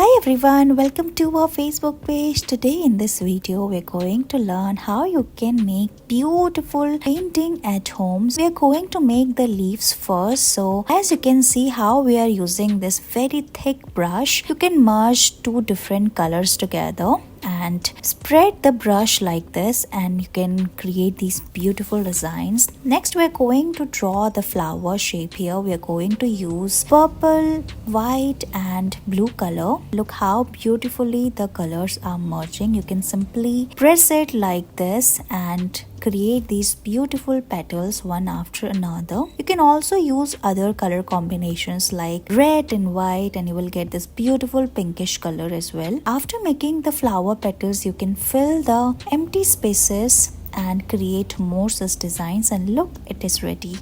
Hi everyone, welcome to our Facebook page. Today in this video we're going to learn how you can make beautiful painting at home. We are going to make the leaves first. So as you can see how we are using this very thick brush, you can merge two different colors together and spread the brush like this and you can create these beautiful designs. Next we're going to draw the flower shape. Here we are going to use purple, white and blue color. Look how beautifully the colors are merging. You can simply press it like this and create these beautiful petals one after another. You can also use other color combinations like red and white and you will get this beautiful pinkish color as well. After making the flower petals, you can fill the empty spaces and create more such designs, and look, it is ready.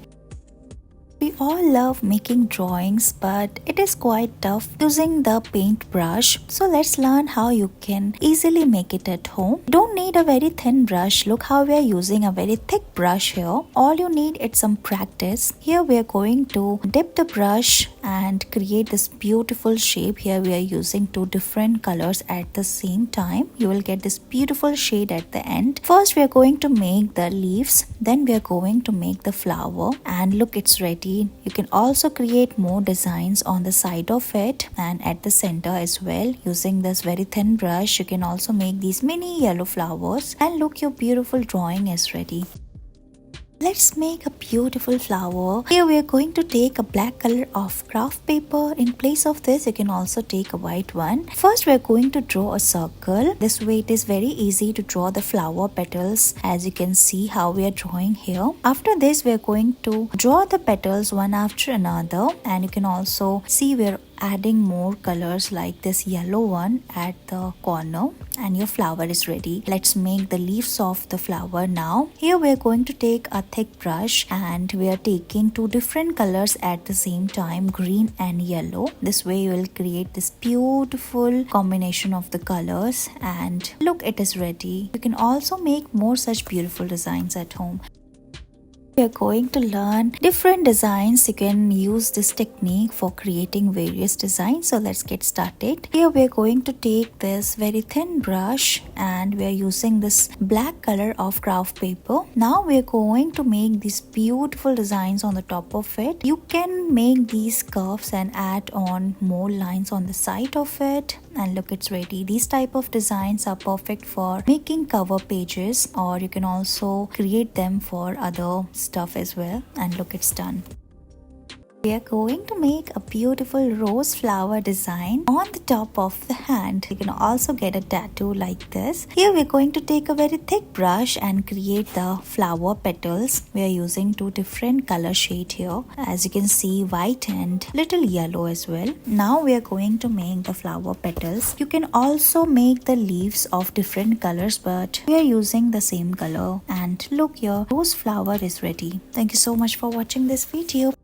We all love making drawings, but it is quite tough using the paintbrush. So let's learn how you can easily make it at home. You don't need a very thin brush. Look how we are using a very thick brush here. All you need is some practice. Here we are going to dip the brush and create this beautiful shape. Here we are using two different colors at the same time. You will get this beautiful shade at the end. First we are going to make the leaves, then we are going to make the flower, and look, it's ready. You can also create more designs on the side of it and at the center as well. Using this very thin brush, you can also make these mini yellow flowers, and look, your beautiful drawing is ready. Let's make a beautiful flower. Here we are going to take a black color of craft paper. In place of this, you can also take a white one. First, we are going to draw a circle. This way it is very easy to draw the flower petals, as you can see how we are drawing here. After this, we are going to draw the petals one after another, and you can also see we are adding more colors like this yellow one at the corner, and your flower is ready. Let's make the leaves of the flower now. Here we are going to take a thick brush and we are taking two different colors at the same time, green and yellow. This way you will create this beautiful combination of the colors, and look, it is ready. You can also make more such beautiful designs at home. We are going to learn different designs. You can use this technique for creating various designs. So let's get started. Here we are going to take this very thin brush and we are using this black color of craft paper. Now we are going to make these beautiful designs on the top of it. You can make these curves and add on more lines on the side of it, and look, it's ready. These type of designs are perfect for making cover pages, or you can also create them for other stuff as well, and look, it's done. We are going to make a beautiful rose flower design on the top of the hand. You can also get a tattoo like this. Here we are going to take a very thick brush and create the flower petals. We are using two different color shades here, as you can see, white and little yellow as well. Now we are going to make the flower petals. You can also make the leaves of different colors, but we are using the same color, and look, your rose flower is ready. Thank you so much for watching this video.